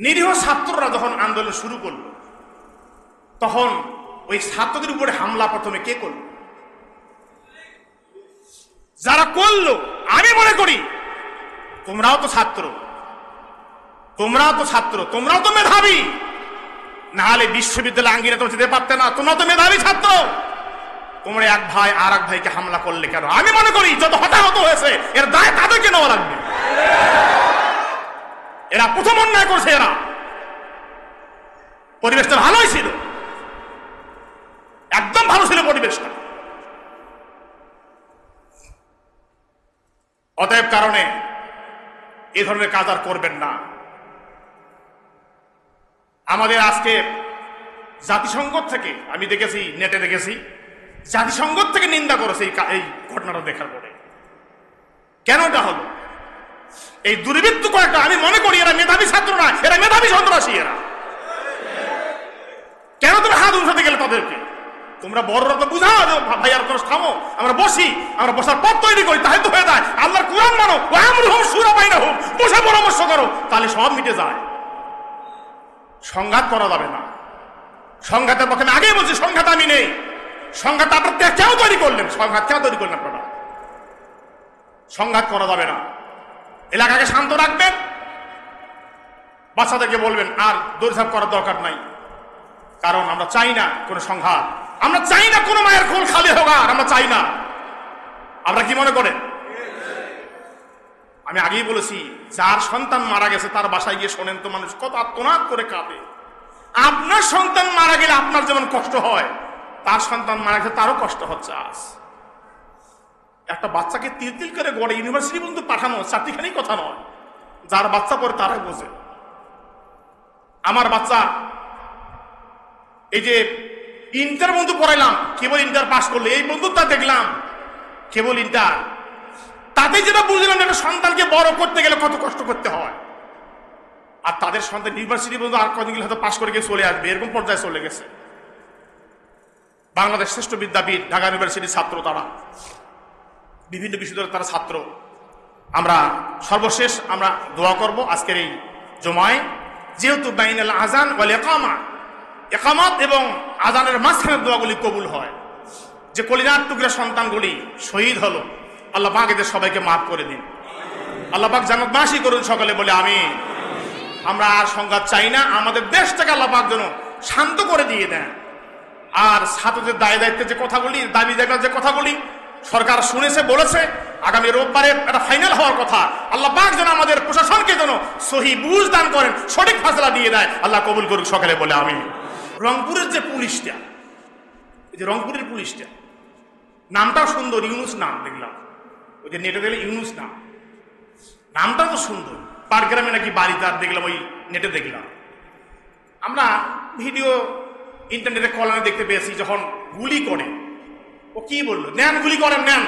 নিরীহ ছাত্ররা যখন আন্দোলন শুরু করলো, তখন ওই ছাত্রদের উপরে হামলা প্রথমে কে করলো? যারা করলো, আমি মনে করি তোমরাও তো ছাত্র, তোমরাও তো মেধাবী, নাহলে বিশ্ববিদ্যালয় আঙ্গিনা তোমরা যেতে পারতে না। তোমরা তো মেধাবী ছাত্র, তোমরা এক ভাই আর এক ভাইকে হামলা করলে কেন? আমি মনে করি যত হতাহত হয়েছে এর দায় তাদেরকে নেওয়া লাগবে। এরা প্রথম অন্যায় করছে। এরা পরিবেশটা ভালোই ছিল, একদম ভালো ছিল পরিবেশটা। অতএব কারণে এই ধরনের কাজ আর করবেন না। আমাদের আজকে জাতিসংঘ থেকে, আমি দেখেছি, নেটে দেখেছি, জাতিসংঘ থেকে নিন্দা করেছে এই ঘটনাটা দেখার পরে। কেন এটা হলো? এই দুর্বৃত্ত কয়েকটা, আমি মনে করি এরা মেধাবী ছাত্র না, এরা মেধাবী সন্ত্রাসী। এরা কেন তুমি হাত উঠাতে গেলে তাদেরকে? তোমরা বড়রা তো বুঝাও ভাই, আর কোনো থামো, আমরা বসি, আমরা বসার পথ তৈরি করি, তাই তো হয়ে যায়। আল্লাহর কুরআন মানো, ওয়ামরুহুম শুরা বাইনাহুম, বসে পরামর্শ করো, তাহলে সব মিটে যায়। সংঘাত করা যাবে না। সংঘাতের পক্ষে আমি আগেই বলছি, সংঘাত আমি নেই। সংঘাত আপনার কেউ তৈরি করলেন? সংঘাত কেউ তৈরি করলেন আপনারা? সংঘাত করা যাবে না। এলাকাকে শান্ত রাখবেন, বাচ্চাদেরকে বলবেন আর দৌড়ঝাঁপ করার দরকার নাই, কারণ আমরা চাই না কোনো সংঘাত, আমরা চাই না কোনো মায়ের কোল খালি হোক, আর আমরা চাই না। আমরা কি মনে করেন? আমি আগেই বলেছি, যার সন্তান মারা গেছে তার বাসায় গিয়ে শোনেন তো মানুষ কত আত্মনাদ করে কাঁদে। আপনার সন্তান মারা গেলে আপনার যেমন কষ্ট হয়, তার সন্তান মারা গেছে তারও কষ্ট হচ্ছে। আজ একটা বাচ্চাকে তিল তিল করে গড়ে ইউনিভার্সিটি পর্যন্ত পাঠানো চারটিখানি কথা নয়। যার বাচ্চা পরে তারাই বোঝে। আমার বাচ্চা এই যে ইন্টার বন্ধু পড়াইলাম, কেবল ইন্টার পাস করলে, এই বন্ধুটা দেখলাম কেবল ইন্টার, তাতে যেটা বুঝলাম একটা সন্তানকে বড় করতে গেলে কত কষ্ট করতে হয়। আর তাদের সন্তান ইউনিভার্সিটি পর্যন্ত আর কদিন গেলে হয়তো পাস করে গিয়ে চলে আসবে, এরকম পর্যায়ে চলে গেছে। বাংলাদেশ শ্রেষ্ঠ বিদ্যাপীঠ, ঢাকা ইউনিভার্সিটির ছাত্র, তারা বিভিন্ন বিশ্ববিদ্যালয়ের তারা ছাত্র। আমরা সর্বশেষ আমরা দোয়া করব আজকের এই জমায়, যেহেতু বাইনাল আযান ওয়াল ইকামা, ইকামাত এবং আযানের মাঝখানে দোয়াগুলি কবুল হয়। যে কলিজার টুকরা সন্তানগুলি শহীদ হলো, আল্লাহ পাক এদের সবাইকে মাফ করে দিন। আল্লাহ পাক জান্নাতবাসী করুন সকলে বলে আমিন। আমরা আর সংঘাত চাই না। আমাদের দেশটাকে আল্লাহ পাক যেন শান্ত করে দিয়ে দেন। আর ছাত্রদের দায়িত্বের যে কথাগুলি, দাবি দেখার যে কথাগুলি সরকার শুনেছে, বলেছে, আগামী রোববারে একটা ফাইনাল হওয়ার কথা। আল্লাহ পাক যেন আমাদের প্রশাসনকে যেন সহি বুঝ দান করেন, সঠিক ফাসলা দিয়ে দেয়। আল্লাহ কবুল করুক সকালে বলে আমি। রংপুরের যে পুলিশটা, এই যে রংপুরের পুলিশটা, নামটাও সুন্দর, ইউনুস নাম দেখলাম। ওই যে নেটে দেখলে ইউনুস নাম, নামটাও তো সুন্দর। পাটগ্রামে নাকি বাড়ি তার, দেখলাম ওই নেটে দেখলাম। আমরা ভিডিও ইন্টারনেটে কলামে দেখতে পেয়েছি, যখন গুলি করে, ও কি বললো, নেন গুলি করেন, নেন।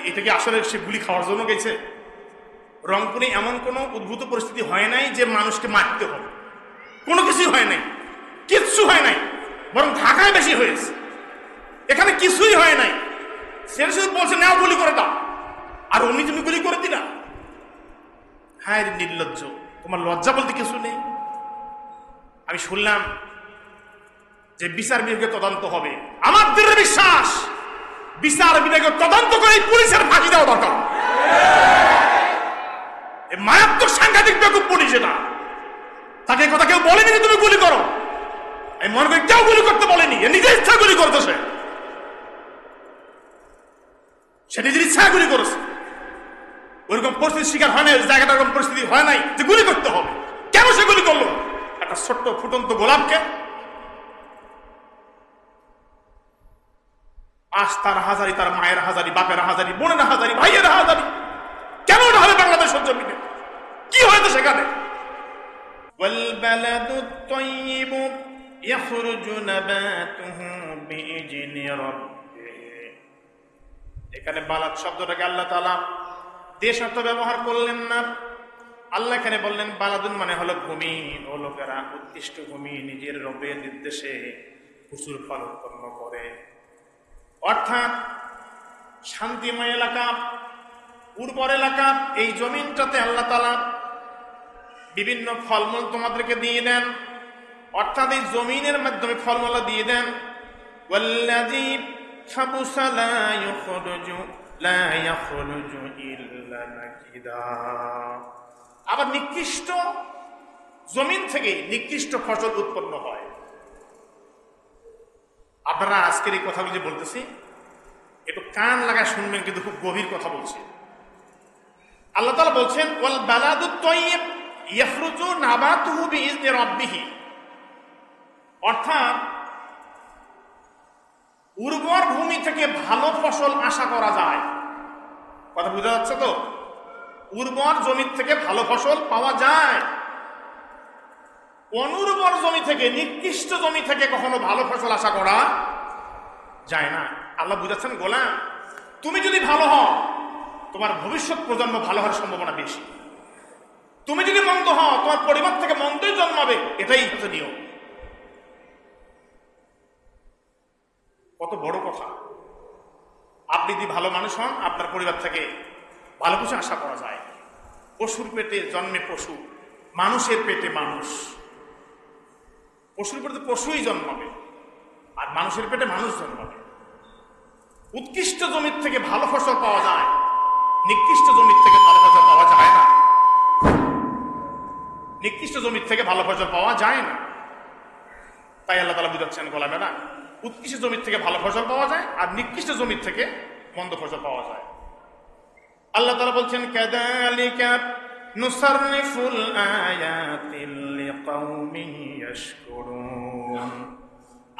এটা কি আসলে সে গুলি খাওয়ার জন্য গেছে? রংপুরে এমন কোনো উদ্ভূত পরিস্থিতি হয় নাই যে মানুষকে মারতে হবে, কোনো কিছুই হয় নাই, কিচ্ছু হয় নাই। বরং ঢাকায় বেশি হয়েছে, এখানে কিছুই হয় নাই। সে শুধু বলছে নাও গুলি করে দাও, আর অমনি তুমি গুলি করে দিলা। হ্যাঁ, নির্লজ্জ, তোমার লজ্জা বলতে কিছু নেই। আমি শুনলাম যে বিচার বিভাগে তদন্ত হবে। আমার দৃঢ় বিশ্বাস, বিচার বিভাগে তদন্ত করে পুলিশের ফাঁকি দেওয়া দরকার। মারাত্মক সাংঘাতিক বেকুব পুলিশ এটা। তাকে কথা কেউ বলেনি যে তুমি গুলি করো। আমি মনে করি কেউ গুলি করতে বলেনি, নিজের ইচ্ছা গুলি করতেছে। সে নিজের ইচ্ছা গুলি করেছে। ওইরকম পরিস্থিতির শিকার হয় নাই, জায়গাটা ওরকম পরিস্থিতি হয় নাই যে গুলি করতে হবে। কেন সে গুলি করলো? একটা ছোট্ট ফুটন্ত গোলাপকে। আজ তার হাজারি, তার মায়ের হাজারি, বাপের হাজারি, বোনের হাজারি, ভাইয়ের হাজারি। কেন এটা হবে বাংলাদেশের জমিনে? কি হয়েছে সেখানে? ওয়ালবালাদু তাইয়্যিবু ইয়াখরুজু নাবাতুহু বিইজনি রাব্বিহি। এখানে বালাদ শব্দটাকে আল্লাহ তাআলা দেশ অর্থ ব্যবহার করলেন না। আল্লাহ এখানে বললেন বালাদুন মানে হলো ভূমি। ও লোকেরা, উৎকৃষ্ট ভূমি নিজের রবের নির্দেশে প্রচুর ফল উৎপন্ন করে। অর্থাৎ শান্তিময় এলাকা, উর্বর এলাকা, এই জমিনটাতে আল্লাহ তাআলা বিভিন্ন ফলমূল তোমাদেরকে দিয়ে দেন, অর্থাৎ এই জমিনের মাধ্যমে ফলমূল দিয়ে দেন। ওয়াল্লাযী খাবুসা লা ইয়াখরুজু ইল্লা নাকিদা। আবার নিকৃষ্ট জমিন থেকে নিকৃষ্ট ফসল উৎপন্ন হয়। আপনারা আজকের এই কথাগুলো যে বলতেছি একটু কান লাগায় শুনবেন, কিন্তু খুব গভীর কথা বলছি। আল্লাহ তাআলা বলছেন ওয়াল বালাদুত তাইয়্যিব ইয়াখরুজু নাবাতুহু বিইজনি রাব্বিহি, অর্থাৎ উর্বর ভূমি থেকে ভালো ফসল আশা করা যায়। কথা বোঝা যাচ্ছে তো? উর্বর জমি থেকে ভালো ফসল পাওয়া যায়, অনুর্বর জমি থেকে, নিকৃষ্ট জমি থেকে কখনো ভালো ফসল আশা করা যায় না। আল্লাহ বুঝাচ্ছেন, গোলাম তুমি যদি ভালো হও তোমার ভবিষ্যৎ প্রজন্ম ভালো হওয়ার সম্ভাবনা বেশি। তুমি যদি মন্দ হও তোমার পরিবার থেকে মন্দই জন্মাবে, এটাই হচ্ছে নিয়ম। কত বড় কথা! আপনি যদি ভালো মানুষ হন আপনার পরিবার থেকে ভালো কিছু আশা করা যায়। পশুর পেটে জন্মে পশু, মানুষের পেটে মানুষ। পশুর পেটে পশুই জন্মাবে আর মানুষের পেটে মানুষ জন্মাবে। উৎকৃষ্ট জমির থেকে ভালো ফসল পাওয়া যায়, নিকৃষ্ট জমির থেকে ভালো ফসল পাওয়া যায় না। নিকৃষ্ট জমির থেকে ভালো ফসল পাওয়া যায় না। তাই আল্লাহ তাআলা বুঝাচ্ছেন, গোলামেরা উৎকৃষ্ট জমির থেকে ভালো ফসল পাওয়া যায় আর নিকৃষ্ট জমির থেকে মন্দ ফসল পাওয়া যায়। আল্লাহ তাআলা বলছেন কাযালিকা নুসাররিফুল আয়াতি লিকাউমিন ইয়াশকুরুন।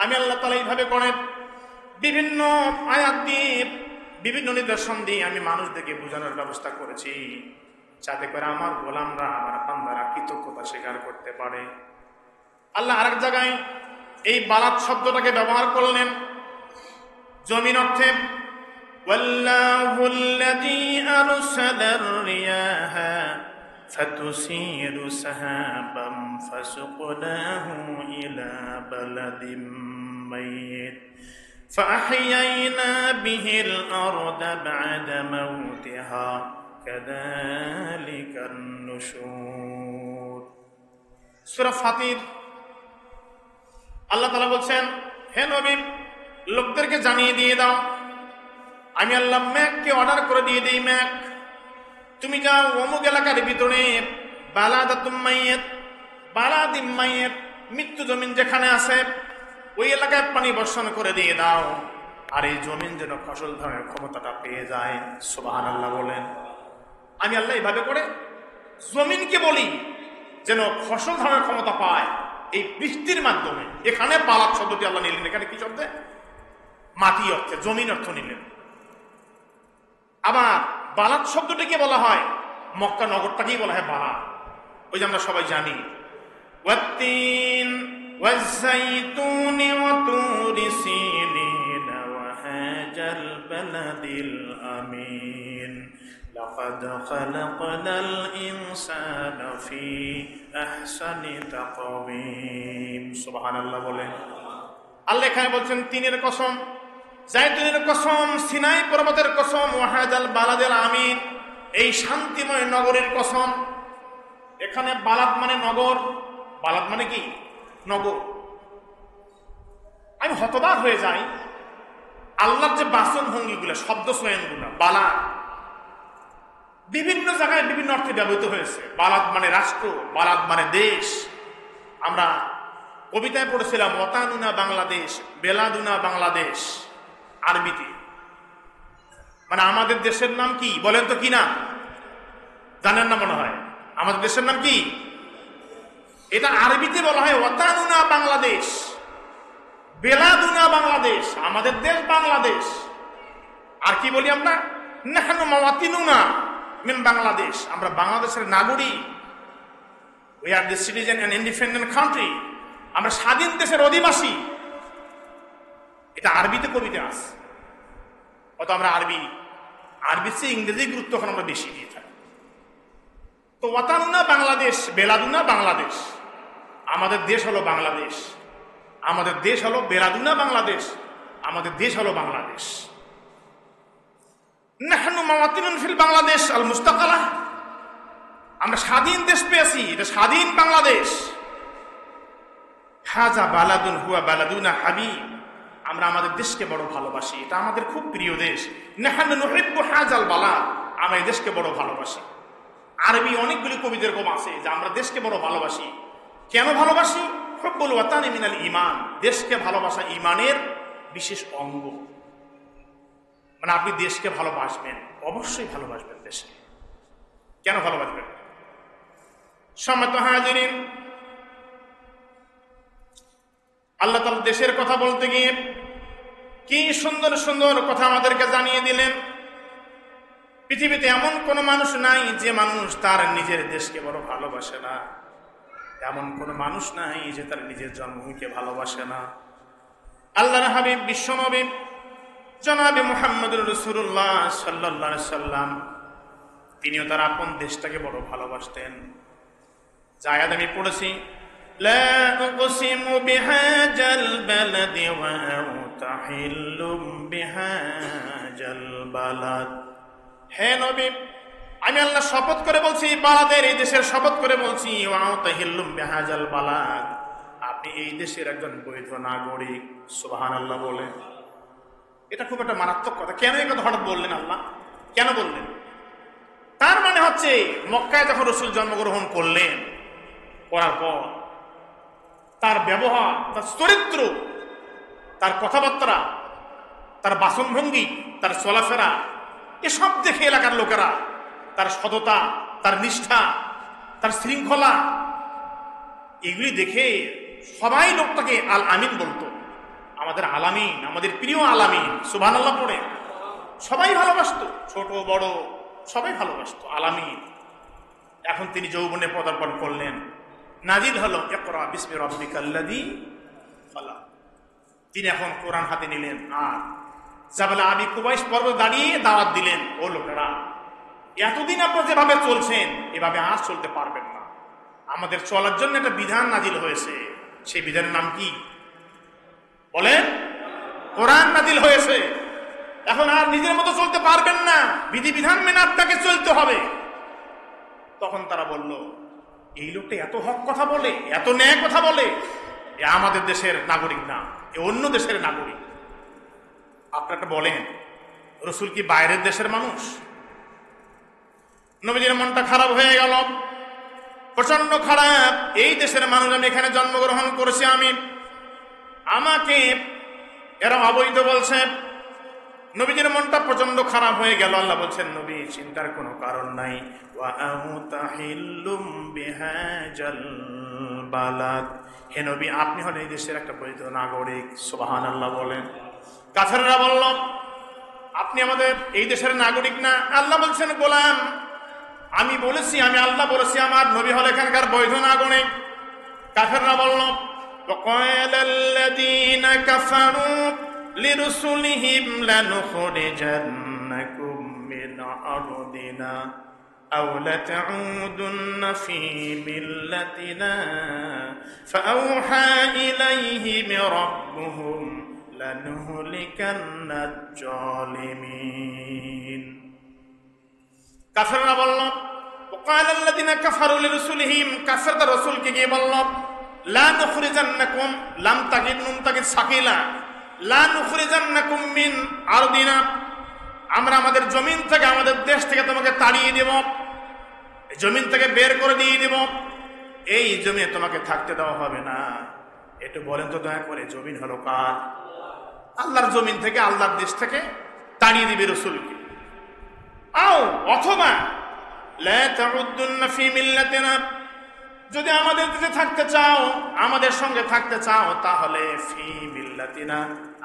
আমি আল্লাহ তাআলা এইভাবে করে বিভিন্ন আয়াত দিয়ে, বিভিন্ন নিদর্শন দিয়ে আমি মানুষদেরকে বোঝানোর ব্যবস্থা করেছি, যাতে করে আমার গোলামরা, আমার বান্দারা কৃতজ্ঞতা স্বীকার করতে পারে। আল্লাহ আরেক জায়গায় এই বালাত শব্দটাকে ব্যবহার করলেন জমিন অর্থে। ওয়াল্লাহুল্লাযী আরসালার রিয়াহা ফাতুসিরু সাহাবাম ফাসুকনাহু ইলা বালাদিম মাইয়িত ফাআহইয়ানা বিহিল আরদা বা'দা মাউতিহা কাযালিকান নুশুর। সূরা ফাতির আল্লাহ তাআলা বলছেন, হে নবী লোকদেরকে জানিয়ে দিয়ে দাও, আমি আল্লাহ মেঘকে অর্ডার করে দিয়ে দিই, মেঘ তুমি যাও অমুক এলাকার ভিতরে বালাদাতুম মাইয়িত, বালাদিম মাইয়িত, মৃত্যু জমিন যেখানে আছে ওই এলাকায় পানি বর্ষণ করে দিয়ে দাও, আর এই জমিন যেন ফসল ধারণের ক্ষমতাটা পেয়ে যায়। সুবহানাল্লাহ বলেন। আমি আল্লাহ এইভাবে করে জমিনকে বলি যেন ফসল ধারণের ক্ষমতা পায় এই বৃষ্টির মাধ্যমে। এখানে বালাত শব্দটি আল্লাহ নিলেন, এখানে কি শব্দে? মাটি অর্থে, জমিন অর্থ নিলেন। আবার বালাত শব্দটিকে বলা হয়, মক্কা নগরটাকেই বলা হয় বালাত। ওই যে আমরা সবাই জানি ওয়াত্তিন ওয়াজ্জাইতুনি ওয়া তুরি সিনিন ওয়া হাজাল বালাদিল আমিন লাকাদ খালাকনাল ইনসানা ফি আহসানি তাকওয়িম। সুবহানাল্লাহ বলেন। আল্লাহ এখানে বলছেন তিনের কসম, জাইতুনের কসম, সিনাই পর্বতের কসম, ওয়া হাজাল বালাদিল আমিন, এই শান্তিময় নগরের কসম। এখানে বালাদ মানে নগর, বালাদ মানে কি? নগর। আমি হতবাক হয়ে যাই, আল্লাহর যে বাচন ভঙ্গিগুলো, শব্দ চয়নগুলো, বালাদ বিভিন্ন জায়গায় বিভিন্ন অর্থে ব্যবহৃত হয়েছে। বালাদ মানে রাষ্ট্র, বালাদ মানে দেশ। আমরা কবিতায় পড়েছিলাম ওয়াতানুনা বাংলাদেশ, বেলাদুনা বাংলাদেশ, আরবিতে। মানে আমাদের দেশের নাম কি বলেন তো? কি নাম জানেন না মনে হয়? আমাদের দেশের নাম কি? এটা আরবিতে বলা হয় ওয়াতানুনা বাংলাদেশ, বেলাদুনা বাংলাদেশ, আমাদের দেশ বাংলাদেশ। আর কি বলি আমরা? নাহনু মাওয়াতিনুনা মিন বাংলাদেশ, আমরা বাংলাদেশের নাগরিক। We are the citizen and independent country, আমরা স্বাধীন দেশের অধিবাসী। এটা আরবিতে কবিতা আছে। অত আমরা আরবির চেয়ে ইংরেজি গুরুত্ব এখন আমরা বেশি দিয়ে থাকি। তো ওয়াতানুনা বাংলাদেশ, বেলাদুনা বাংলাদেশ, আমাদের দেশ হলো বাংলাদেশ, আমাদের দেশ হলো বেলাদুনা বাংলাদেশ, আমাদের দেশ হলো বাংলাদেশ। নাহনু মাওয়াতিনুন ফিল বাংলাদেশ আল মুস্তাকালা, আমরা স্বাধীন দেশ পেয়েছি, এটা স্বাধীন বাংলাদেশ। হাজা বালাদুন হুয়া বালাদুনা হাবিব, আমরা আমাদের দেশকে বড় ভালোবাসি, এটা আমাদের খুব প্রিয় দেশ। নাহানু নুহিব্বু হাজাল বালাদ, আমরা এই দেশকে বড় ভালোবাসি। আরবি অনেকগুলি কবিদের এরকম আছে যে আমরা দেশকে বড় ভালোবাসি। কেন ভালোবাসি? হুব্বুল ওয়াতানি মিনাল ঈমান, দেশকে ভালোবাসা ঈমানের বিশেষ অঙ্গ। মানে আপনি দেশকে ভালোবাসবেন, অবশ্যই ভালোবাসবেন দেশকে। কেন ভালোবাসবেন? সম্মানিত হাজিরিন, আল্লাহ তাআলা দেশের কথা বলতে গিয়ে কি সুন্দর সুন্দর কথা আমাদেরকে জানিয়ে দিলেন। পৃথিবীতে এমন কোন মানুষ নাই যে মানুষ তার নিজের দেশকে বড় ভালোবাসে না। এমন কোন মানুষ নাই যে তার নিজের জন্মভূমিকে ভালোবাসে না। আল্লাহর হাবিব বিশ্বনবী জনাবে মুহাম্মদুর রাসূলুল্লাহ সাল্লাল্লাহু আলাইহি সাল্লাম, তিনিও তার আপন দেশটাকে বড় ভালোবাসতেন। যা আয়াত আমি পড়েছি, লা উকসিমু বিহাজাল বালাদি ওয়া আনতা হিল্লুম বিহাজাল বালাদ। হে নবী, আমি আল্লাহ শপথ করে বলছি, বালাদের এই দেশের শপথ করে বলছি, ওয়া আনতা হিল্লুম বিহাজাল বালাদ, আপনি এই দেশের একজন বৈধ নাগরিক। সুবহানাল্লাহ বলে। এটা খুব একটা মারাত্মক কথা। কেন এই কথা হঠাৎ বললেন আল্লাহ? কেন বললেন? তার মানে হচ্ছে মক্কায় যখন রাসূল জন্মগ্রহণ করলেন, করার পর তার ব্যবহার, তার চরিত্র, তার কথাবার্তা, তার বাসনভঙ্গি, তার চলাফেরা, এসব দেখে এলাকার লোকেরা তার সততা, তার নিষ্ঠা, তার শৃঙ্খলা, এগুলি দেখে সবাই লোকটাকে আল আমিন বলতো। আমাদের আলামিন, আমাদের প্রিয় আলামিন, সুবহানাল্লাহ পড়ে সবাই ভালোবাসতো, ছোট বড় সবাই ভালোবাসতো আলামিন। এখন তিনি যৌবনে পদার্পণ করলেন, নাজিল হলো ইকরা বিসমি রাব্বিকাল্লাযী খালাক। তিনি এখন কোরআন হাতে নিলেন আর জাবাল আবি কুবাইস পর্বত দাঁড়িয়ে দাওয়াত দিলেন, ও লোকেরা, এতদিন আপনারা যেভাবে চলছেন এভাবে আর চলতে পারবেন না। আমাদের চলার জন্য একটা বিধান নাজিল হয়েছে। সেই বিধানের নাম কি বলেন? কোরআন নাজিল হয়েছে। এখন আর নিজের মতো চলতে পারবেন না, বিধিবিধান মেনে আপনাকে চলতে হবে। তখন তারা বলল, এই লোকটা এত হক কথা বলে, এত ন্যায় কথা বলে, এ আমাদের দেশের নাগরিক না, এ অন্য দেশের নাগরিক। আপনারা বলেন, রাসূল কি বাইরের দেশের মানুষ? নবীজির মনটা খারাপ হয়ে গেল, প্রচন্ড খারাপ। এই দেশের মানুষ, আমি এখানে জন্মগ্রহণ করেছি, আমাকে এরা অবৈধ বলছে। নবীজির মনটা প্রচন্ড খারাপ হয়ে গেল। আল্লাহ বলছেন, নবী চিন্তার কোনো কারণ নাই, ওয়া আনতা হিল্লুম বিহাজাল বালাদ, হে নবী আপনি হলেন এই দেশের একটা বৈধ নাগরিক। সুবহানাল্লাহ বলেন। কাফেররা বলল, আপনি আমাদের এই দেশের নাগরিক না। আল্লাহ বলছেন, গোলাম আমি বলেছি, আমি আল্লাহ বলেছি আমার নবী হল এখানকার বৈধ নাগরিক। কাফেররা বলল, وقال الذين كفروا لرسلهم لنخرجنكم من أرضنا أو لتعودن في ملتنا فأوحى إليهم ربهم لنهلكن الظالمين। কাফেররা বলল, وقال الذين كفروا لرسلهم, কাফেররা রাসূলকে গিয়ে বলল, লা নুখরিজান্নাকুম, লাম তাকিদ নুন তাকিদ সাকিলা, লা নুখরিজান্নাকুম মিন আরদিনা, আমরা আমাদের জমিন থেকে, আমাদের দেশ থেকে তোমাকে তাড়িয়ে দেব, জমিন থেকে বের করে দিয়ে দেব, এই জমিনে তোমাকে থাকতে দেওয়া হবে না। একটু বলেন তো দয়া করে, জমিন হলো কার? আল্লাহর জমিন থেকে, আল্লাহর দেশ থেকে তাড়িয়ে দিবে রাসূলকে। আও অথবা লা তাউদ্দুন্না ফি মিল্লাতিনা, যদি আমাদের দেশে থাকতে চাও, আমাদের সঙ্গে থাকতে চাও, তাহলে ফি মিল্লাতিনা,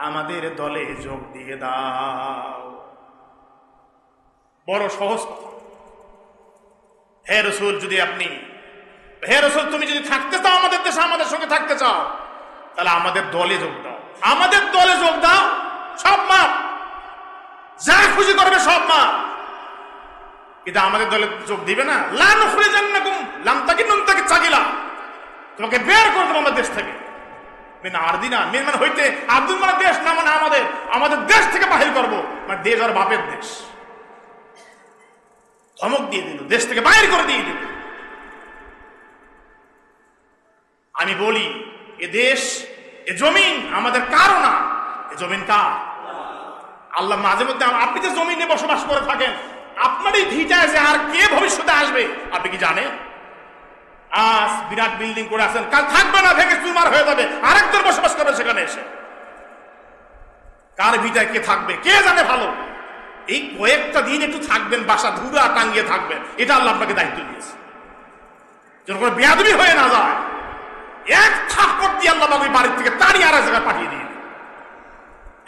আমাদের দলে যোগ দিয়ে দাও। বড় সহজ কথা। হে রাসূল, যদি আপনি, হে রাসূল তুমি যদি থাকতে চাও আমাদের দেশে, আমাদের সঙ্গে থাকতে চাও, তাহলে আমাদের দলে যোগ দাও। আমাদের দলে যোগ দাও, সব মাপ, যা খুশি করবে সব মাপ। কিন্তু আমাদের দলে যোগ দিবে না, লা নুখরিজান্নাকুম লাম তাকিদ নুন তাকিদ সাকিলা, তোমাকে বের করে দেব আমাদের দেশ থেকে। মিন আরদিনা, মিন মানে হইতে, আব্দুল মানে দেশ না, মানে আমাদের, আমাদের দেশ থেকে বাহির করব, মানে দেশ আর বাপের দেশ। ধমক দিয়ে দিল, দেশ থেকে বাহির করে দিয়ে দিল। আমি বলি এ দেশ, এ জমিন আমাদের কারো না, এ জমিন কার? আল্লাহ মাঝে মধ্যে, আপনি যে জমিনে বসবাস করে থাকেন, আপনার এই ভিটায় যে আর কে ভবিষ্যতে আসবে আপনি কি জানেন? আজ বিরাট বিল্ডিং করে আছেন, কাল থাকবে না, ভেঙে চুরমার হয়ে যাবে, আরেকজন বসবাস করবে সেখানে এসে। কার ভিটায় কে থাকবে কে জানে ভালো। এই কয়েকটা দিন একটু থাকবেন, বাসা ধুরা টাঙ্গিয়ে থাকবেন, এটা আল্লাহ আপনাকে দায়িত্ব দিয়েছে, যেন কোনো বেয়াদবি হয়ে না যায়। এক থাপ্পড় দিয়ে আল্লাহ ওই বাড়ির থেকে তাড়িয়ে আর এক জায়গায় পাঠিয়ে দিয়ে,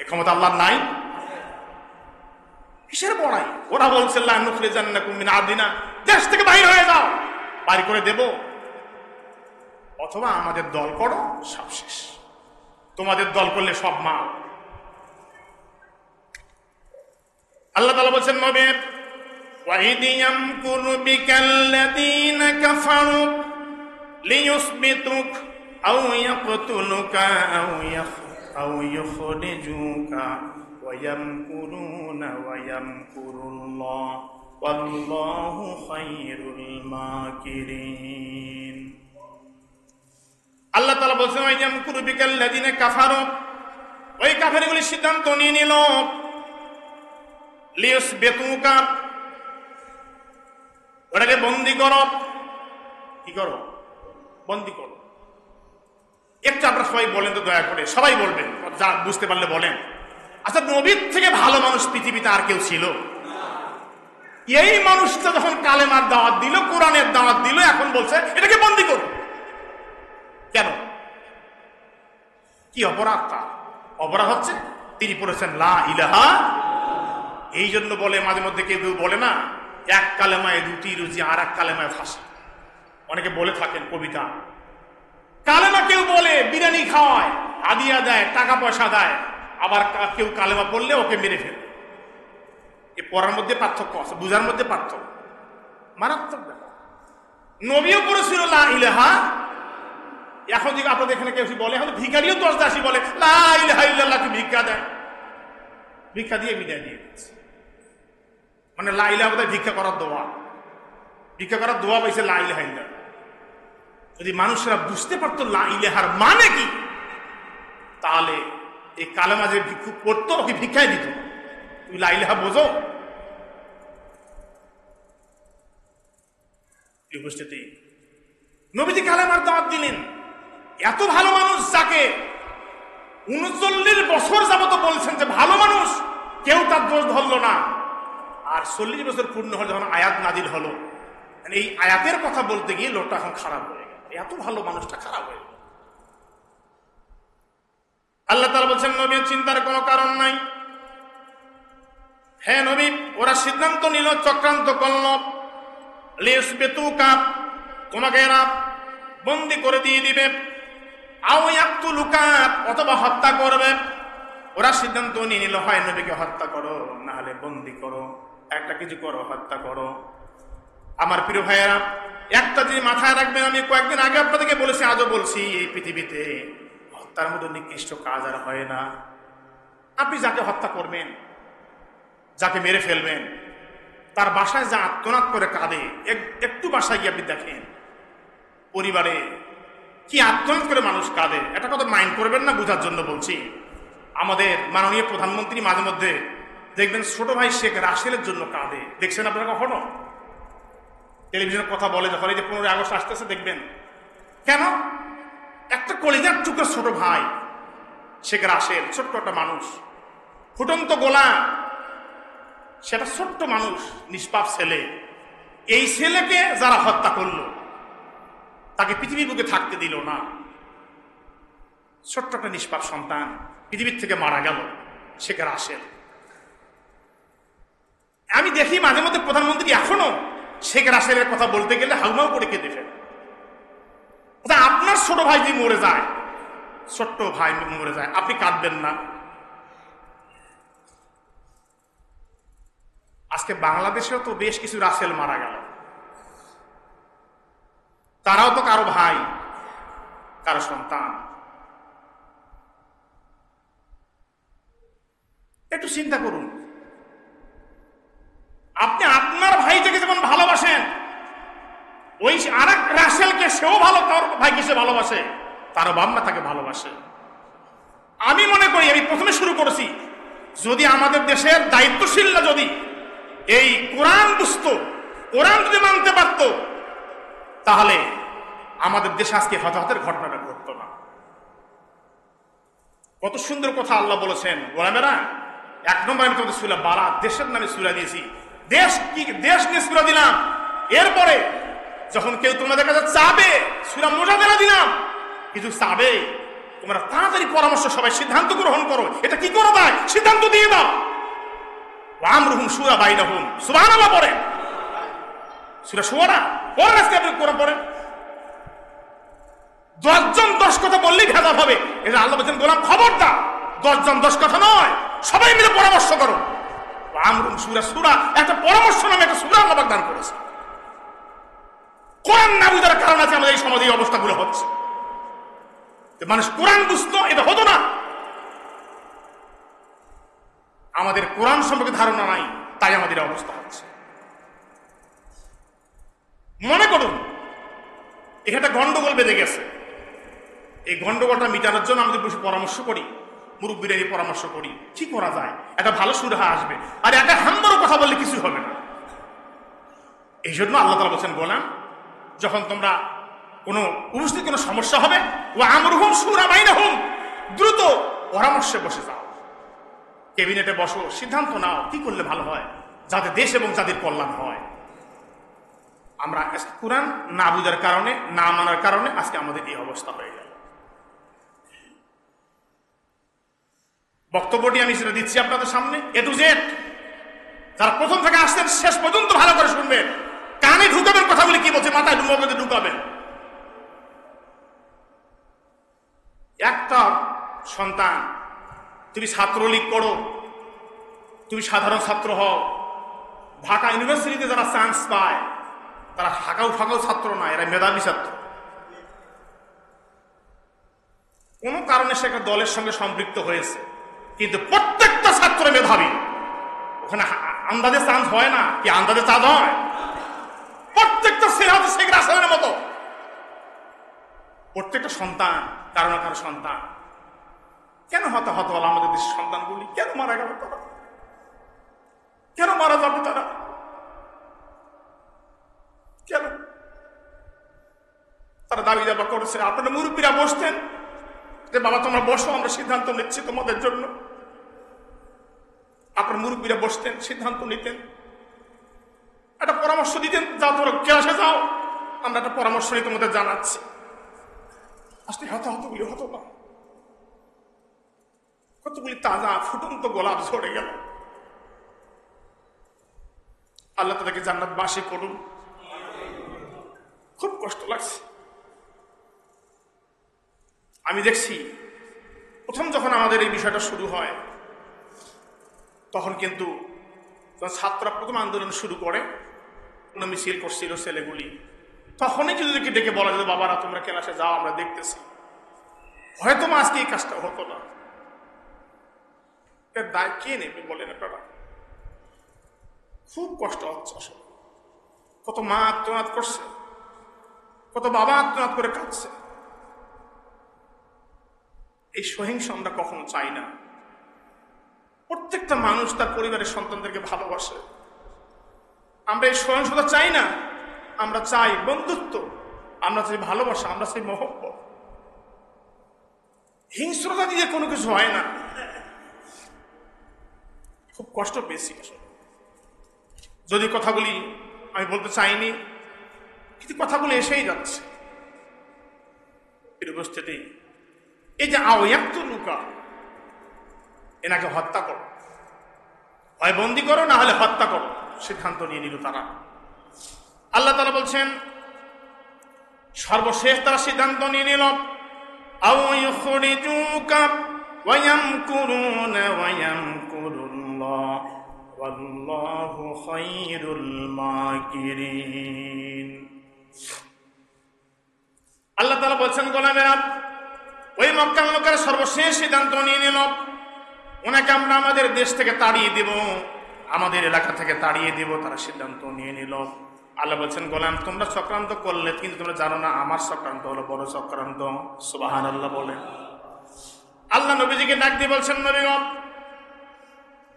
এ ক্ষমতা আল্লাহ নাই? কিসের বড়াই? ওরা বলছে দেশ থেকে বাইরে হয়ে যাও, বাড়ি করে দেব, অথবা আমাদের দল করো, সব শেষ। তোমাদের দল করলে সব মা। আল্লাহ তাআলা বলেন নবী, ওয়াইদ ইয়ামকুরু বিকাল্লাযীনা কাফারু লিয়ুসবিতুক আও ইয়াকতুলুকা আও ইখরিজুকা ওয়া ইয়ামকুরুনা ওয়া ইয়ামকুরুল্লাহ ওয়াল্লাহু খায়রুল মাকিরিন। আল্লাহ তাআলা বলেন ওয়াইদ ইয়ামকুরু বিকাল্লাযীনা কাফারু, ওই কাফেরগুলি সিদ্ধান্ত নিয়ে নিল লিয়ুসবিতুকা, ওটাকে বন্দী করো। কি করো? বন্দী করো। একটু আপনারা সবাই বলেন তো, দয়া করে সবাই বলবেন, যা বুঝতে পারলে বলেন। আচ্ছা, নবীর থেকে ভালো মানুষ পৃথিবীতে আর কেউ ছিল? এই মানুষটা যখন কালেমার দাওয়াত দিল, কোরআনের দাওয়াত দিল, এখন বলছে এটাকে বন্দী করো। কেন? কি অপরাধ? তার অপরাধ হচ্ছে তিনি পড়েছেন লা ইলাহা। এই জন্য বলে মাঝে মধ্যে কেউ বলে না, এক কালেমায় রুটি রুজি, আর এক কালেমায় ফাঁসি। অনেকে বলে থাকেন কবিতা, কালেমা কেউ বলে বিরিয়ানি খাওয়ায়, হাদিয়া দেয়, টাকা পয়সা দেয়, আবার কেউ কালেমা পড়লে ওকে মেরে ফেলে। এ পড়ার মধ্যে পার্থক্য আছে, বুঝার মধ্যে পার্থক্য, মারাত্মক ব্যাপার। নবীও পড়েছিল লা ইলাহা। এখন যদি আপনাদের এখানে কেউ বলে, এখন ভিখারিও 10 বলে লা ইলাহা ইল্লাল্লাহ, ভিক্ষা দেয়, ভিক্ষা দিয়ে বিদায় দিয়ে দিচ্ছে। মানে লা ইলাহা বোধহয় ভিক্ষা করার দোয়া, ভিক্ষা করার দোয়া পাইছে লা ইলাহা ইল্লাল্লাহ। যদি মানুষরা বুঝতে পারতো লা ইলাহার মানে কি, তাহলে এই কালেমা যে ভিক্ষুক পড়তো ওকে ভিক্ষায় দিত। তুমি লা ইলাহা বোঝো? উপস্থিতি নবীজি কালেমার দাওয়াত দিলেন। এত ভালো মানুষ, যাকে 39 বছর যাবত বলছেন যে ভালো মানুষ, কেউ তার দোষ ধরল না। আর 40 বছর পূর্ণ হলে যখন আয়াত নাজিল হলো, এই আয়াতের কথা বলতে গিয়ে লোকটা এখন খারাপ হয়ে গেল। এত ভালো মানুষটা খারাপ হয়ে গেল। আল্লাহ তাআলা বলছেন নবী, চিন্তার কোনো কারণ নাই। হ্যাঁ নবী, ওরা সিদ্ধান্ত নিল, চক্রান্ত করল, লিয়ুসবিতুকা, তোমাকে এরা বন্দী করে দিয়ে দিবে, আও ইয়াকতুলুকা, অথবা হত্যা করবে। ওরা সিদ্ধান্ত নিয়ে নিল, হয় নবীকে হত্যা করো, না হলে বন্দী করো, একটা কিছু করো, হত্যা করো। আমার প্রিয় ভাইয়েরা, একটা জিনিস মাথায় রাখবেন, আমি কয়েকদিন আগে আপনাদেরকে বলেছি, আজও বলছি, এই পৃথিবীতে হত্যার মতো নিকৃষ্ট কাজ আর হয় না। আপনি যাকে হত্যা করবেন, যাকে মেরে ফেলবেন, তার বাসায় যা আত্মনাদ করে কাঁদে, একটু বাসায় গিয়ে আপনি দেখেন পরিবারে কি আত্মনাদ করে মানুষ কাঁদে। এটা কথা মাইন্ড করবেন না, বোঝার জন্য বলছি। আমাদের মাননীয় প্রধানমন্ত্রী মাঝে মধ্যে দেখবেন ছোট ভাই শেখ রাসেলের জন্য কাঁদে। দেখছেন আপনারা কখনো? টেলিভিশনের কথা বলে যখন, এই যে 15 আগস্ট আসতেছে, দেখবেন কেন? একটা কলিজার টুকরো ছোট ভাই শেখ রাসেল, ছোট্ট একটা মানুষ, ফুটন্ত গোলা, সেটা ছোট্ট মানুষ, নিষ্পাপ ছেলে। এই ছেলেকে যারা হত্যা করলো, তাকে পৃথিবীর বুকে থাকতে দিল না। ছোট্ট একটা নিষ্পাপ সন্তান পৃথিবীর থেকে মারা গেল, শেখ রাসেল। আমি দেখি মাঝে মধ্যে প্রধানমন্ত্রী এখনো শেখ রাসেলের কথা বলতে গেলে হাউমাউ করে কেঁদে ফেলে। আপনার ছোট ভাই যদি মরে যায়, ছোট্ট ভাই মরে যায়, আপনি কাঁদবেন না? আজকে বাংলাদেশেও তো বেশ কিছু রাসেল মারা গেল, তারাও তো কারো ভাই, কারো সন্তান। একটু চিন্তা করুন, আপনি আপনার ভাইটাকে যেমন ভালোবাসেন, ওই আরেক রাসেলকে সেও ভালো, তার ভাইকে সে ভালোবাসে। তার বাপ মা তাকে ভালোবাসে। আমি মনে করি, আমি প্রথমে শুরু করেছি, যদি আমাদের দেশের দায়িত্বশীলরা যদি এই কোরআন বুঝতো, কোরআন যদি মানতে পারত, তাহলে আমাদের দেশে আজকে হতাহতের ঘটনাটা ঘটতো না। কত সুন্দর কথা আল্লাহ বলেছেন, গোলামেরা। 1 নম্বর আমি তোমাদের সূরা বারাত, দেশের নামে সূরা দিয়েছি। দেশ কি, দেশ নিয়ে সূরা দিলাম। এরপরে যখন কেউ তোমাদের কাছে চাবে, সূরা মুজাদালা দিলাম। কিছু চাবে, তোমরা তাড়াতাড়ি পরামর্শ, সবাই সিদ্ধান্ত গ্রহণ করো। এটা কি করো ভাই, সিদ্ধান্ত দিয়ে দাও। আমরুহুম শুরা বাইনাহুম, সুবহানাল্লাহ পড়েন। সূরা শুরা পড়েন, আজকে আপনি কোরআন পড়েন। 10 জন 10 কথা বললেই ভেদাল হবে। এটা আল্লাহ বলেছেন, গোলাম খবরদার, 10 জন 10 কথা নয়, সবাই মিলে পরামর্শ করো। আমরুহুম শুরা, সূরা একটা পরামর্শ নামে একটা সূরা আল্লাহ দান করেছে। কোরআন না বুঝার কারণ আছে আমাদের এই সমাজে এই অবস্থাগুলো হচ্ছে। মানুষ কোরআন বুঝতো, এটা হতো না। আমাদের কোরআন সম্পর্কে ধারণা নাই, তাই আমাদের অবস্থা হচ্ছে। মনে করুন এখানে গন্ডগোল বেঁধে গেছে। এই গন্ডগোলটা মিটানোর জন্য আমাদের বসে পরামর্শ করি, মুরব্বীরা পরামর্শ করি, কি করা যায়, একটা ভালো সুরাহা আসবে। আর একটা হাম্বড় কথা বললে কিছু হবে না। এই জন্য আল্লাহ তাআলা বলছেন, গোলাম, যখন তোমরা কোনো উপস্থিত কোনো সমস্যা হবে, ও আমরুহুম শুরা বাইনাহুম, দ্রুত পরামর্শে বসে যাও, ক্যাবিনেটে বসো, সিদ্ধান্ত নাও কি করলে ভালো হয়, যাতে দেশ এবং জাতির কল্যাণ হয়। আমরা কোরআন না বুঝার কারণে, না মানার কারণে আজকে আমাদের এই অবস্থা হয়ে গেল। বক্তব্যটি আমি সেটা দিচ্ছি আপনাদের সামনে, A to Z। যারা প্রথম থেকে আসছেন শেষ পর্যন্ত ভালো করে শুনবেন, কানে ঢুকাবেন কথাগুলি কি বলছে, মাথায় মগজে ঢুকাবেন। একটা সন্তান, তুমি ছাত্রলীগ করো, তুমি সাধারণ ছাত্র হও, ঢাকা ইউনিভার্সিটিতে যারা চান্স পায় তারা ফাঁকাও ছাত্র না, এরা মেধাবী ছাত্র। কোন কারণে সে একটা দলের সঙ্গে সম্পৃক্ত হয়েছে, কিন্তু প্রত্যেকটা ছাত্র মেধাবী। ওখানে আন্দাজে চান্স হয় না, কি আন্দাজে চাঁদ হয়? প্রত্যেকটা সেরাতে শেখ রাসেলের মতো প্রত্যেকটা সন্তান কারো না কারো সন্তান। কেন হতাহত হলো আমাদের দেশের সন্তানগুলি? কেন মারা গেল তারা? কেন মারা যাবে তারা? কেন তারা দাবি দাবা করেছে? আপনারা মুরব্বীরা বসতেন যে বাবা তোমরা বসো, আমরা সিদ্ধান্ত নিচ্ছি তোমাদের জন্য। আপনার মুরব্বীরা বসতেন, সিদ্ধান্ত নিতেন, একটা পরামর্শ দিতেন, যাও তোমরা ক্লাসে যাও, আমরা একটা পরামর্শ নিয়ে তোমাদের জানাচ্ছি। আজকে হতাহতগুলি হতো না। কতগুলি তাজা ফুটন্ত গোলাপ ঝরে গেল। আল্লাহ তাদেরকে জান্নাতবাসী করুন। খুব কষ্ট লাগছে। আমি দেখছি প্রথম যখন আমাদের এই বিষয়টা শুরু হয়, তখন কিন্তু ছাত্ররা প্রথম আন্দোলন শুরু করে, কোনো মিছিল করছিল ছেলেগুলি, তখনই যদি ডেকে বলা যেত বাবারা তোমরা ক্লাসে যাও, আমরা দেখতেছি, হয়তো আজকে এই কাজটা হতো না। এর দায় কে নেবে বলেন আপনারা? খুব কষ্ট হচ্ছে আসলে। কত মা আত্মনাদ করছে, কত বাবা আত্মনাদ করে কাঁদছে। এই সহিংস আমরা কখনো চাই না। প্রত্যেকটা মানুষ তার পরিবারের সন্তানদেরকে ভালোবাসে। আমরা এই সহিংসতা চাই না, আমরা চাই বন্ধুত্ব, আমরা চাই ভালোবাসা, আমরা চাই মহব্বত। হিংস্রতা দিয়ে কোনো কিছু হয় না। খুব কষ্ট পেয়েছি আসলে। যদি কথাগুলি আমি বলতে চাইনি, কিন্তু কথাগুলি এসেই যাচ্ছে। এর উপস্থিতি এই যে আওয়াক্ত লুকা, এনাকে হত্যা করো, হয় বন্দি করো, না হলে হত্যা করো, সিদ্ধান্ত নিয়ে নিল তারা। আল্লাহ তাআলা বলছেন, সর্বশেষ তারা সিদ্ধান্ত নিয়ে নিল, আও ইখরিজুকা ওয়া ইয়ামকুরুনা ওয়া ইয়ামকুরুল্লাহ ওয়াল্লাহু খায়রুল মাকিরিন। আল্লাহ তাআলা বলছেন, গোলামেরা, ওই মক্কার লোকেরা সর্বশেষ সিদ্ধান্ত নিয়ে নিল, ওনাকে আমরা আমাদের দেশ থেকে তাড়িয়ে দেব, আমাদের এলাকা থেকে তাড়িয়ে দেব। তারা সিদ্ধান্ত নিয়ে নিল। আল্লাহ বলছেন, গোলাম তোমরা চক্রান্ত করলে, কিন্তু তোমরা জানো না আমার চক্রান্ত হলো বড় চক্রান্ত। সুবহানাল্লাহ বলে আল্লাহ নবীজিকে ডাক দিয়ে বলছেন, নবীগণ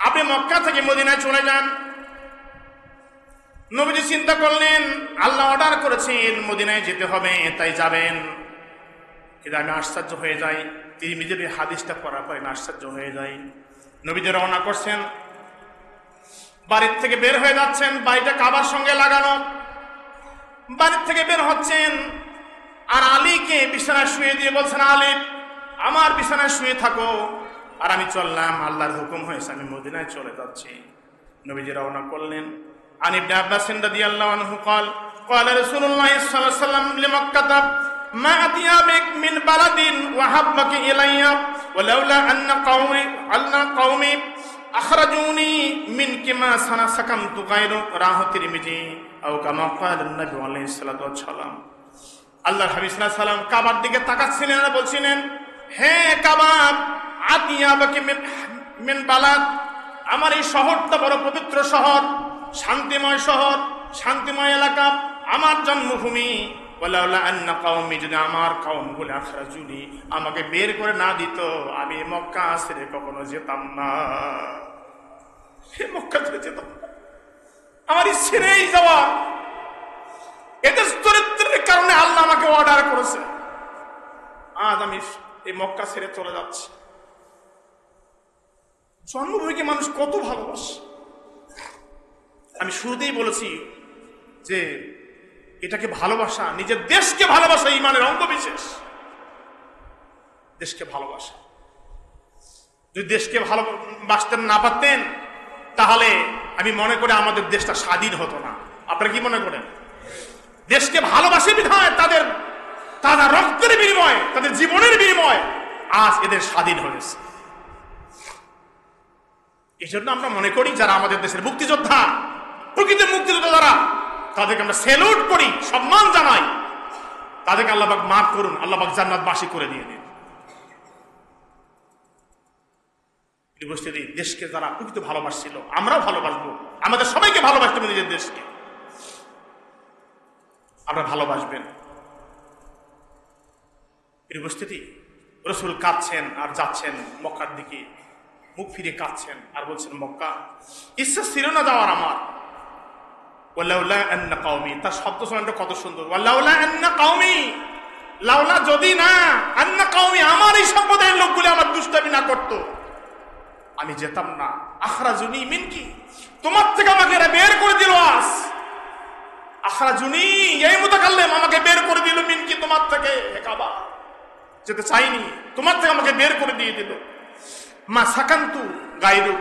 আপনি মক্কা থেকে মদিনায় চলে যান। নবীজি চিন্তা করলেন, আল্লাহ অর্ডার করেছেন মদিনায় যেতে হবে, তাই যাবেন। কিন্তু আমি আশ্চর্য হয়ে যাই, তিরমিজির এই হাদিসটা পড়ার পরে আমি আশ্চর্য হয়ে যাই। নবীজি রওনা করছেন, বাড়ির থেকে বের হয়ে যাচ্ছেন, বাড়িটা কাবার সঙ্গে লাগানো। বাড়ির থেকে বের হচ্ছেন আর আলীকে বিছানায় শুয়ে দিয়ে বলছেন, আলী আমার বিছানায় শুয়ে থাকো, আর আমি চললাম, আল্লাহর হুকুম হয়েছে আমি মদিনায় চলে যাচ্ছি। নবীজি রওনা করলেন। আন ইবনে আব্বাস রাদিয়াল্লাহু আনহু قال قال رسول الله صلى الله عليه وسلم لمكة ما أطيبك من بلد وحبك إلي ولولا أن قومي أخرجوني منك ما سكنت غير রাহ তিরমিজি أو كما قال النبي عليه الصلاة والسلام। আল্লাহর হাবিব সাল্লাল্লাহু আলাইহি ওয়াসাল্লাম কাবার দিকে তাকাচ্ছিলেন আর বলছিলেন, হে কাবা, আতিয়াবাকি মিন বালাদ, আমার এই শহরটা বড় পবিত্র শহর, শান্তিময় শহর, শান্তিময় এলাকা, আমার জন্মভূমি। ওয়ালাউলা আন্না কওমি, যদি আমার কওমগুলো আখরাজুনি, আমাকে বের করে না দিত, আমি মক্কা ছেড়ে কখনো যেতাম না। সে মক্কা ছেড়ে যেতাম না, আমার ইচ্ছে নেই যাওয়া। এদের চরিত্রের কারণে আল্লাহ আমাকে অর্ডার করেছে, আজ আমি এই মক্কা ছেড়ে চলে যাচ্ছি। জন্মভূমিকে মানুষ কত ভালোবাসে। আমি শুরুতেই বলেছি যে এটাকে ভালোবাসা, নিজের দেশকে ভালোবাসা ঈমানের অঙ্গ বিশেষ। দেশকে ভালোবাসা, যদি দেশকে ভালোবাসতেন না পারতেন, তাহলে আমি মনে করি আমাদের দেশটা স্বাধীন হতো না। আপনারা কি মনে করেন? দেশকে ভালোবাসে বিধায় তাদের রক্তের বিনিময়ে, তাদের জীবনের বিনিময়ে আজ এদের স্বাধীন হয়েছে। এই জন্য আমরা মনে করি যারা আমাদের দেশের মুক্তিযোদ্ধা, প্রকৃত মুক্তিযোদ্ধা যারা, তাদেরকে আমরা স্যালুট করি, সম্মান জানাই। তাদেরকে আল্লাহ পাক মাফ করুন, আল্লাহ পাক জান্নাতবাসী করে দিয়ে দিন। দেশকে যারা প্রকৃত ভালোবাসছিল, আমরাও ভালোবাসবো, আমাদের সবাইকে ভালোবাসতে হবে, নিজের দেশকে আমরা ভালোবাসবেন। এর উপস্থিতি রাসূল কাঁদছেন আর যাচ্ছেন মক্কার দিকে, মুখ ফিরে কাঁদছেন আর বলছেন, মক্কা ইচ্ছা ছিল না যাওয়ার আমার। ওয়ালাউলা আন্না কওমি, তার শব্দ শোনাটা কত সুন্দর। ওয়ালাউলা আন্না কওমি, লাউলা যদি না, আন্না কওমি, আমার এই সম্প্রদায়ের লোকগুলো আমার দুষ্টামি না করতো, আমি যেতাম না। আখরাজুনি মিনকি, তোমার থেকে আমাকে এরা বের করে দিল। আজ আখরাজুনি, এই মুতাকাল্লিম আমাকে বের করে দিল, মিনকি তোমার থেকে। হে কাবা, যেতে চাইনি, তোমার থেকে আমাকে বের করে দিয়ে দিল। মা সাকান্তু গায়রুক,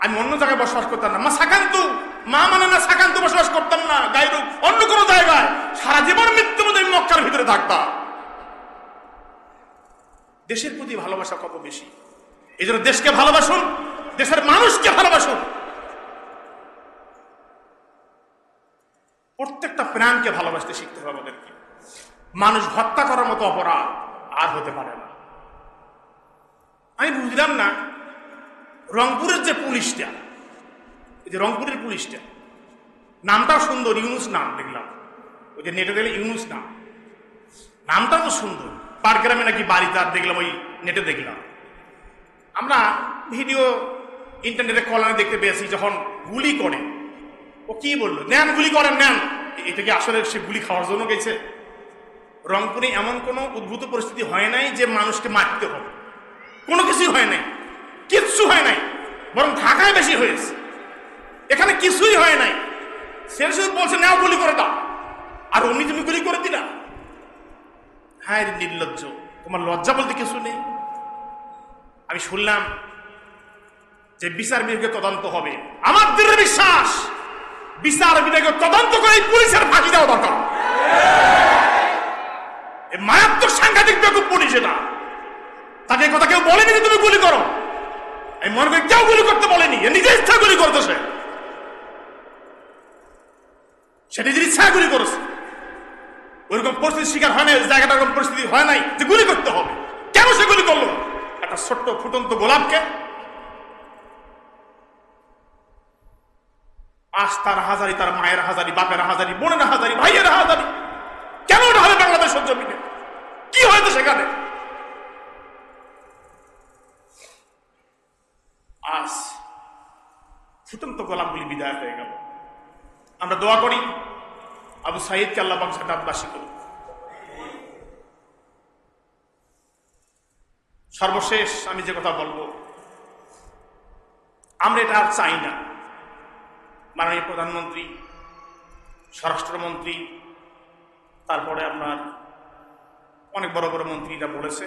আমি অন্য জায়গায় বসবাস করতাম না। মা সাকান্তু, মা মানে না সাকান্তু, বসবাস করতাম না গায়রুক, অন্য কোনো জায়গায়। সারা জীবন মৃত্যু মধ্যে মক্কার ভিতরে থাকতাম। দেশের প্রতি ভালোবাসা কত বেশি। এই জন্য দেশকে ভালোবাসুন, দেশের মানুষকে ভালোবাসুন, প্রত্যেকটা প্রাণকে ভালোবাসতে শিখতে হবে আমাদেরকে। মানুষ হত্যা করার মতো অপরাধ আর হতে পারে না। আমি বুঝলাম না, রংপুরের যে পুলিশটা, এই যে রংপুরের পুলিশটা, নামটাও সুন্দর, ইউনুস নাম দেখলাম, ওই যে নেটে দেখলে ইউনুস নাম, নামটাও তো সুন্দর। পাটগ্রামে নাকি বাড়ি তার দেখলাম, ওই নেটে দেখলাম। আমরা ভিডিও ইন্টারনেটে কলানে দেখতে পেয়েছি, যখন গুলি করে, ও কি বললো, নেন গুলি করেন, নেন। এটা কি আসলে সে গুলি খাওয়ার জন্য গেছে? রংপুরে এমন কোনো উদ্ভূত পরিস্থিতি হয় নাই যে মানুষকে মারতে হবে, কোনো কিছুই হয় নাই, কিচ্ছু হয় নাই, বরং ঢাকায় বেশি হয়েছে, এখানে কিছুই হয় নাই। সে শুধু বলছে নাও গুলি করে দাও, আর অমনি তুমি গুলি করে দিলা। হ্যাঁ, নির্লজ্জ, তোমার লজ্জা বলতে কিছু নেই। আমি শুনলাম যে বিচার বিভাগে তদন্ত হবে। আমার দৃঢ় বিশ্বাস, বিচার বিভাগে তদন্ত করে পুলিশের ফাঁসি দেওয়া দরকার। মারাত্মক সাংঘাতিক বেকুব পুলিশ এটা। তাকে কথা কেউ বলেনি যে তুমি গুলি করো, আমি মনে করি কেউ গুলি করতে বলেনি, নিজের ইচ্ছা গুলি করতেছে, সে নিজের ইচ্ছা গুলি করেছে। ওইরকম পরিস্থিতির শিকার হয় নাই, জায়গাটা ওরকম পরিস্থিতি হয় নাই যে গুলি করতে হবে। কেন সে গুলি করলো? একটা ছোট্ট ফুটন্ত গোলাপকে। আজ তার হাজারি, তার মায়ের হাজারি, বাপের হাজারি, বোনের হাজারি, ভাইয়ের হাজারি। কেন এটা হবে বাংলাদেশের জমিনে? কি হয়েছে সেখানে? আজ ফুটন্ত গোলামগুলি বিদায় হয়ে গেল। আমরা দোয়া করি আবু সাইদকে আল্লাহ পাক জান্নাতবাসী করুন। সর্বশেষ আমি যে কথা বলবো, আমরা এটা আর চাই না। মাননীয় প্রধানমন্ত্রী, স্বরাষ্ট্রমন্ত্রী, তারপরে আপনার অনেক বড় বড় মন্ত্রীরা বলেছে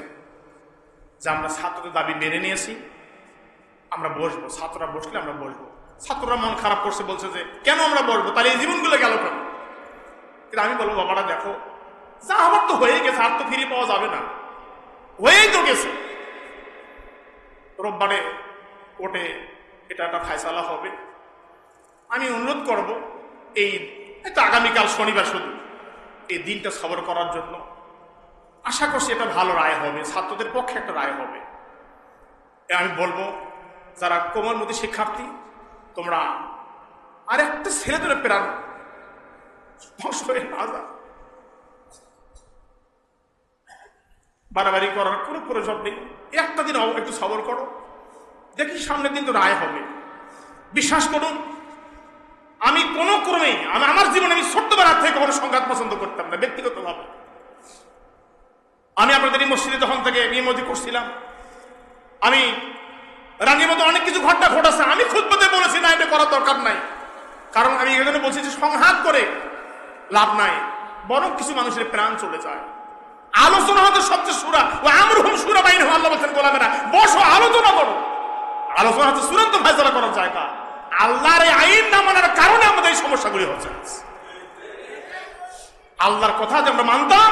যে আমরা ছাত্রদের দাবি মেনে নিয়েছি, আমরা বসবো। ছাত্ররা বসলে আমরা বসবো। ছাত্ররা মন খারাপ করছে, বলছে যে কেন আমরা বসবো, তাহলে এই জীবনগুলো গেল কেন? কিন্তু আমি বলবো, বাবারা দেখো, যা আমার তো হয়ে গেছে, আর তো ফিরে পাওয়া যাবে না, হয়েই তো গেছে। রোববারে কোর্টে এটা একটা ফায়সালা হবে। আমি অনুরোধ করব এই আগামীকাল শনিবার শুধু এই দিনটা সবর করার জন্য। আশা করছি এটা ভালো রায় হবে, ছাত্রদের পক্ষে একটা রায় হবে। আমি বলবো যারা কোমলমতি শিক্ষার্থী, তোমরা আর একটা ছেলেদের প্রাণ ধ্বংস হয়ে না যা, বাড়াবাড়ি করার কোনো প্রয়োজন নেই। একটা দিন একটু সবর করো, দেখি সামনের দিন তো রায় হবে। বিশ্বাস করুন, আমি কোনো ক্রমেই আমার জীবনে আমি ছোট্টবেলা থেকে কোনো সংঘাত পছন্দ করতাম না ব্যক্তিগতভাবে। আমি আপনাদের এই মসজিদে যখন থেকে নিয়মিত করছিলাম, আমি রানীর মতো অনেক কিছু ঘটনা ঘটেছে, আমি খুতবাতে বলেছি না এটা করার দরকার নাই। কারণ আমি এখানে বলছি যে সংঘাত করে লাভ নাই, বরং কিছু মানুষের প্রাণ চলে যায়। আলোচনা হতে সবচেয়ে সুরা ও আমরুহুম সুরা বাইনহুম, আল্লাহ বলেন গোলামেরা বসো আলোচনা করো। আলোচনা হচ্ছে চূড়ান্ত ফয়সালা করার জায়গা। আল্লাহর এই আইন না মানার কারণে আমাদের এই সমস্যাগুলি হচ্ছে। আল্লাহর কথা যে আমরা মানতাম,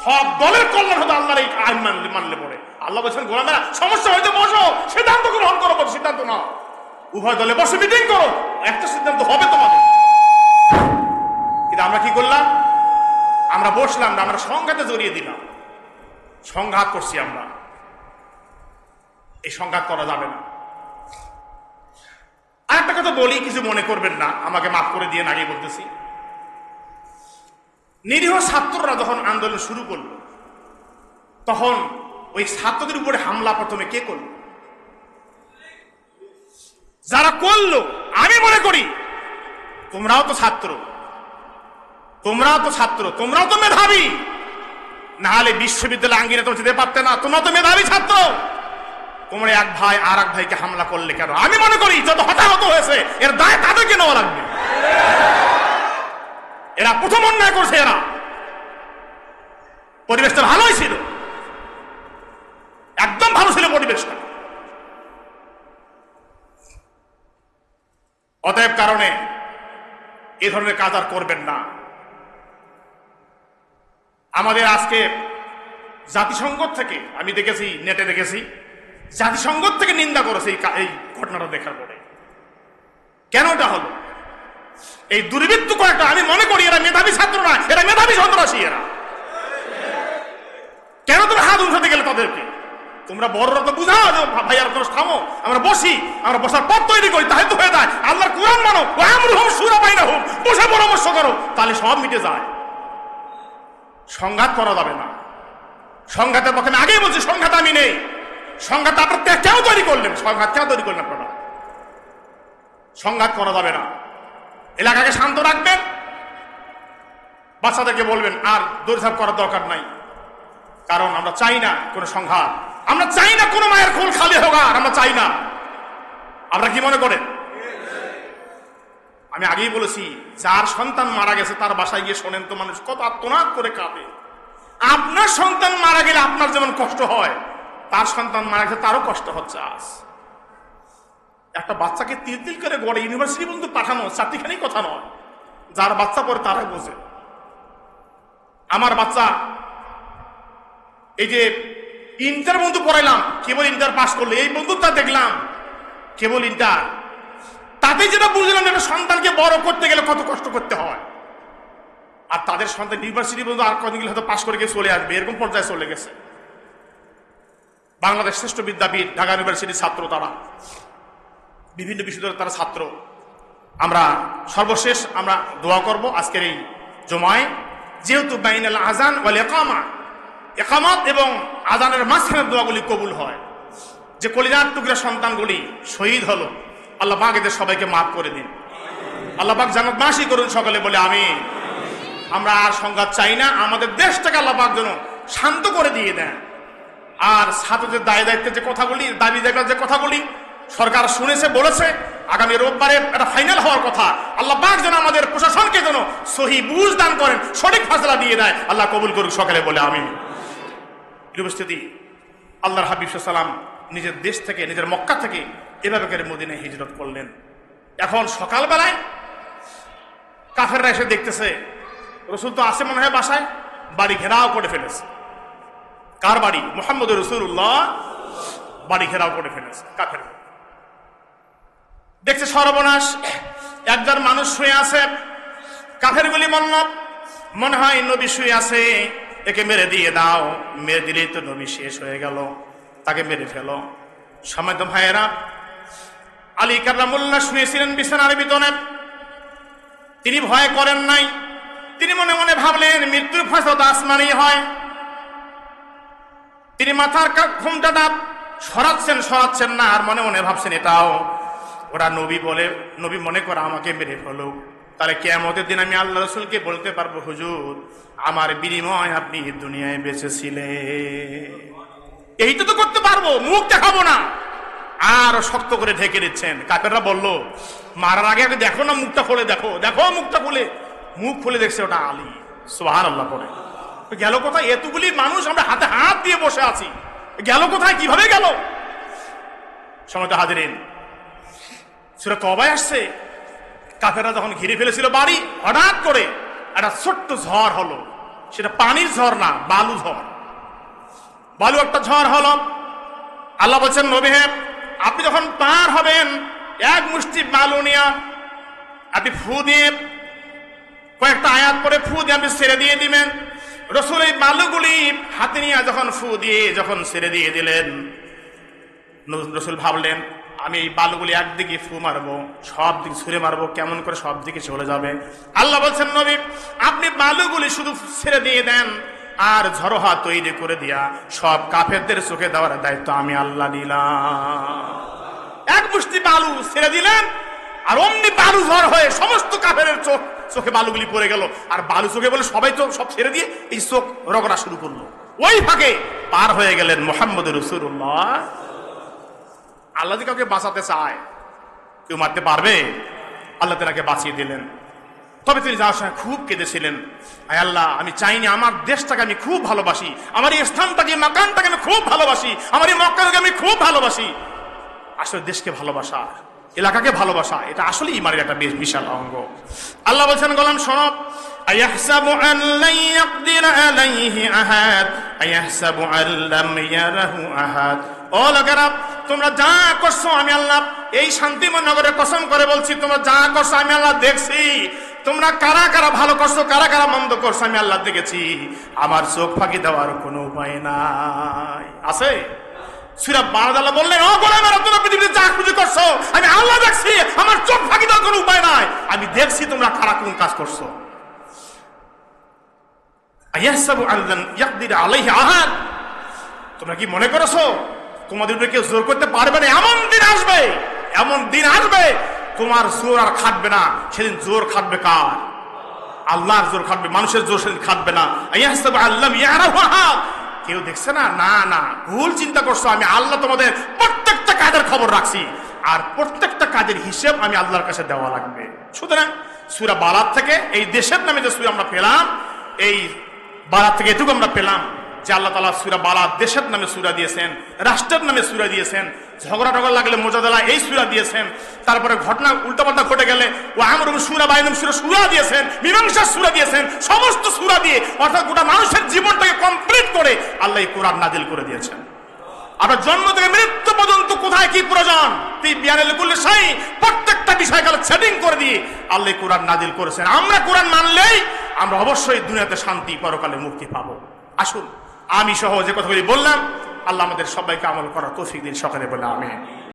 সব দলের কল্যাণ হতো আল্লাহর এই আইন মানলে পড়ে। আল্লাহ বলছেন গোলামেরা সমস্যা হয়তো বসো, সিদ্ধান্ত গ্রহণ করো, সিদ্ধান্ত নাও, উভয় দলে বসে মিটিং করো, একটা সিদ্ধান্ত হবে তোমাদের। কিন্তু আমরা কি করলাম? আমরা বসলাম না, আমরা সংঘাতে জড়িয়ে দিলাম, সংঘাত করছি আমরা। এই সংঘাত করা যাবে না। আর একটা কথা বলি, কিছু মনে করবেন না, আমাকে মাফ করে দিয়ে আগে বলতেছি। নিরীহ ছাত্ররা যখন আন্দোলন শুরু করলো, তখন ওই ছাত্রদের উপরে হামলা প্রথমে কে করলো? যারা করলো, আমি মনে করি তোমরাও তো ছাত্র, তোমরাও তো ছাত্র, তোমরাও তো মেধাবী, না হলে বিশ্ববিদ্যালয় আঙ্গিনা তোমরা যেতে পারতে না। তোমরা তো মেধাবী ছাত্র, তোমরা এক ভাই আর এক ভাইকে হামলা করলে কেন? আমি মনে করি যত হতাহত হয়েছে এর দায় তাদেরকে নেওয়া লাগবে। এরা প্রথম অন্যায় করছে, এরা। পরিবেশটা ভালোই ছিল, একদম ভালো ছিল পরিবেশটা। অতএব কারণে এ ধরনের কাজ আর করবেন না। আমাদের আজকে জাতিসংঘ থেকে আমি দেখেছি, নেটে দেখেছি, জাতিসংঘ থেকে নিন্দা করেছে এই ঘটনাটা দেখার পরে। কেন এটা হলো? এই দুর্বৃত্ত কয়েকটা, আমি মনে করি এরা মেধাবী ছাত্র না, এরা মেধাবী সন্ত্রাসী। এরা কেন তুমি হাত উঠাতে গেলে তাদেরকে? তোমরা বড়রা তো বুঝাও যে ভাই আর কোনো থামো, আমরা বসি, আমরা বসার পথ তৈরি করি, তাহলে তো হয়ে যায়। আল্লাহর কোরআন মানো, আমরুহুম শুরা বাইনাহুম, বসে পরামর্শ করো, তাহলে সব মিটে যায়। সংঘাত করা যাবে না। সংঘাতের পক্ষে আমি আগেই বলছি, সংঘাত আমি নেই। সংঘাত আপনার কেউ তৈরি করলেন, সংঘাত কেউ তৈরি করলেন আপনারা? সংঘাত করা যাবে না। এলাকাকে শান্ত রাখবেন, বাচ্চাদেরকে বলবেন আর দৌড়ঝাঁপ করার দরকার নাই। কারণ আমরা চাই না কোনো সংঘাত, আমরা চাই না কোনো মায়ের কোল খালি হোক, আর আমরা চাই না। আমরা কি মনে করেন? আমি আগেই বলেছি, যার সন্তান মারা গেছে তার বাসায় গিয়ে শোনেন তো মানুষ কত আত্মনাদ করে কাঁদে। আপনার সন্তান মারা গেলে আপনার যেমন কষ্ট হয়, তার সন্তান মারা গেছে তারও কষ্ট হচ্ছে। আজ একটা বাচ্চাকে তিল তিল করে গড়ে ইউনিভার্সিটি পর্যন্ত পাঠানো চারটিখানেই কথা নয়। যার বাচ্চা পরে তারাই বোঝে। আমার বাচ্চা এই যে ইন্টার বন্ধু পড়াইলাম, কেবল ইন্টার পাস করলে, এই বন্ধুটা দেখলাম কেবল ইন্টার, তাতে যেটা বুঝলাম একটা সন্তানকে বড় করতে গেলে কত কষ্ট করতে হয়। আর তাদের সন্তান ইউনিভার্সিটি পর্যন্ত আর কদিন গেলে হয়তো পাস করে গিয়ে চলে আসবে, এরকম পর্যায়ে চলে গেছে। বাংলাদেশ শ্রেষ্ঠ বিদ্যাপীঠ ঢাকা ইউনিভার্সিটির ছাত্র, তারা বিভিন্ন বিশ্ববিদ্যালয়ের তারা ছাত্র। আমরা সর্বশেষ আমরা দোয়া করব আজকের এই জুমায়, যেহেতু বাইনাল আযান ওয়াল ইকামা, ইকামত এবং আযানের মাঝখানে দোয়াগুলি কবুল হয়। যে কলিজার টুকরা সন্তানগুলি শহীদ হলো, আল্লাহ পাক এদের সবাইকে মাফ করে দিন। আল্লাহ পাক জান্নাতবাসী করুন সকলে বলে আমিন। আমরা আর সংঘাত চাই না, আমাদের দেশটাকে আল্লাহ পাক যেন শান্ত করে দিয়ে দেন। আর ছাত্রদের দায় দায়িত্বের যে কথাগুলি, দাবি দেওয়ার যে কথাগুলি সরকার শুনেছে, বলেছে আগামী রোববারে একটা ফাইনাল হওয়ার কথা। আল্লাহ পাক যেন আমাদের প্রশাসনকে যেন সহি বুঝ দান করেন, সঠিক ফাসলা দিয়ে দেয়। আল্লাহ কবুল করুক সকলে বলে আমিন। উপস্থিতি, আল্লাহর হাবিব সাল্লাল্লাহু আলাইহি ওয়াসাল্লাম নিজের দেশ থেকে, নিজের মক্কা থেকে এভাবে করে মদিনায় হিজরত করলেন। এখন সকালবেলায় কাফেররা এসে দেখতেছে রসুল তো আসে মনে হয় বাসায়, বাড়ি ঘেরাও করে ফেলেছে। কার বাড়ি? মুহাম্মদ রাসূলুল্লাহ বাড়ি ঘেরাও করে ফেলেছে কাফের। দেখছে সর্বনাশ, একজন মানুষ শুয়ে আছে। কাফের গুলি বলল মনে হয় নবী শুয়ে আছে, একে মেরে দিয়ে দাও, মেরে দিলেই তো নবী শেষ হয়ে গেল, তাকে মেরে ফেলো। সময় তো ভাইয়েরা, আলী কাররামুল্লাহ শুয়েছিলেন বিছানার ভিতরে, তিনি ভয় করেন নাই। তিনি মনে মনে ভাবলেন মৃত্যুর ফয়সালা আসমানেই হয়। তিনি মাথার ঘোমটাটা সরাচ্ছেন না, আর মনে মনে ভাবছেন এটাও ওরা নবী বলে, নবী মনে করে আমাকে মেরে ফেলুক, তাহলে কিয়ামতের দিন আমি আল্লাহ রাসূলকে বলতে পারবো হুজুর আমার বিনিময় আপনি দুনিয়ায় বেঁচেছিলেন। এইটা তো করতে পারবো, মুখ দেখাবো না। আর শক্ত করে ঢেকে দিচ্ছেন। কাফেররা বলল মারার আগে আগে দেখো না, মুখটা খুলে দেখো, দেখো মুখটা খুলে। মুখ খুলে দেখছে ওটা আলী। সুবহানাল্লাহ পড়ে গেল কোথায়? এতগুলি মানুষ আমরা হাতে হাত দিয়ে বসে আছি, গেল কোথায়? কিভাবে গেল? সময় তো হাজিরিন, সূরা তওবায় আসছে কাফেররা যখন ঘিরে ফেলেছিল বাড়ি, হঠাৎ করে একটা ছোট্ট ঝড় হলো। সেটা পানির ঝড় না, বালু ঝড়। বালু একটা ঝড় হলো। আল্লাহ বলছেন নবী হে, আপনি যখন পার হবেন এক মুষ্টি বালু নিয়ে আপনি ফু দিয়ে, কয়েকটা আয়াত পরে ফু দিয়ে আপনি ছেড়ে দিয়ে দিবেন। রাসূল এই বালুগুলি হাতে নিয়ে যখন ফু দিয়ে যখন ছেড়ে দিয়ে দিলেন, রাসূল ভাবলেন আমি এই বালুগুলি একদিকে ফু মারবো, সব দিকে ছুঁড়ে মারবো, কেমন করে সব দিকে চলে যাবে। আল্লাহ বলছেন নবী আপনি বালুগুলি শুধু ছেড়ে দিয়ে দেন, আর ঝড়োহা তৈরি করে দিয়া সব কাফেরদের চোখে দেওয়ার দায়িত্ব আমি আল্লাহ নিলাম। এক মুষ্টি বালু ছেড়ে দিলেন, আর অমনি বালু ঝড় হয়ে সমস্ত কাফেরের চোখে বালুগুলি পড়ে গেল। আর বালু চোখে বলে সবাই তো সব ছেড়ে দিয়ে এই চোখ রগড়া শুরু করলো। ওই ফাঁকে পার হয়ে গেলেন মুহাম্মদ রাসূলুল্লাহ। আল্লাহ যদি কাউকে বাঁচাতে চায়, কেউ মারতে পারবে? আল্লাহ তাকে বাঁচিয়ে দিলেন। তবে তিনি যাওয়ার সময় খুব কেঁদেছিলেন, আয় আল্লাহ আমি চাইনি, আমার দেশটাকে আমি খুব ভালোবাসি, আমার এই স্থানটাকে, মাকানটাকে আমি খুব ভালোবাসি, আমার এই মক্কাকে আমি খুব ভালোবাসি। আসলে দেশকে ভালোবাসা, এলাকাকে ভালোবাসা, এটা আসলে ইমানের একটা বেশ বিশাল অঙ্গ। আল্লাহ বলছেন গোলাম শোনো, আয়াহসাবু আন লা ইয়াকদির আলাইহি আহাদ আয়াহসাবু আন লাম ইয়ারাহু আহাদ। ও লোকেরা, তোমরা যা করছো আমি আল্লাহ এই শান্তিময় নগরে কসম করে বলছি, তোমরা যা করছো আমি আল্লাহ দেখছি। তোমরা কারা কারা ভালো করছো, কারা কারা মন্দ করছো আমি আল্লাহ দেখেছি। আমার চোখ ফাঁকি দেওয়ার কোনো উপায় নাই। আছে সূরা বারাত আল্লাহ বললেন, ও গোলামেরা তোমরা পৃথিবীতে যা কিছু করছো আমি আল্লাহ দেখছি, আমার চোখ ফাঁকি দেওয়ার কোনো উপায় নাই। আমি দেখছি তোমরা কারা কোন কাজ করছো। আয়াহসাবু আন লা ইয়াকদির আলাইহি আহাদ। তোমরা কি মনে করছো তোমাদের উপরে কেউ জোর করতে পারবে না? এমন দিন আসবে, এমন দিন আসবে তোমার জোর আর খাটবে না। সেদিন জোর খাটবে কার? আল্লাহর জোর খাটবে, মানুষের জোর সেদিন খাটবে না। আয়াহসাবু আন লাম ইয়ারাহু আহাদ। কেউ দেখছে না? না না, ভুল চিন্তা করছো। আমি আল্লাহ তোমাদের প্রত্যেকটা কাজের খবর রাখছি, আর প্রত্যেকটা কাজের হিসেব আমি আল্লাহর কাছে দেওয়া লাগবে। সুতরাং সূরা বালাত থেকে, এই দেশের নামে যে সূরা আমরা পেলাম, এই বালাত থেকে এটুকু আমরা পেলাম যে আল্লাহ তাআলা সূরা বালাত দেশের নামে সূরা দিয়েছেন, রাষ্ট্রের নামে সূরা দিয়েছেন, ঝগড়া টগড়া লাগলে মোজাদালা এই সূরা দিয়েছেন, তারপরে ঘটনা উল্টাপাল্টা ঘটে গেলে ও আমরুম সূরা বাইনুম সূরা দিয়েছেন, মীমাংসার সূরা দিয়েছেন, সমস্ত সূরা দিয়ে অর্থাৎ গোটা মানুষের জীবনটাকে কমপ্লিট করে আল্লাহ এই কোরআন নাজিল করে দিয়েছেন। আপনার জন্ম থেকে মৃত্যু পর্যন্ত কোথায় কি প্রয়োজন, প্রত্যেকটা বিষয়কাল সেটিং করে দিয়ে আল্লাহ কোরআন নাজিল করেছেন। আমরা কোরআন মানলেই আমরা অবশ্যই দুনিয়াতে শান্তি, পরকালে মুক্তি পাবো। আসুন আমি সহ যে কথাগুলি বললাম, আল্লাহ আমাদের সবাইকে আমল করার তৌফিক দিন। সকালে বলে আমিন।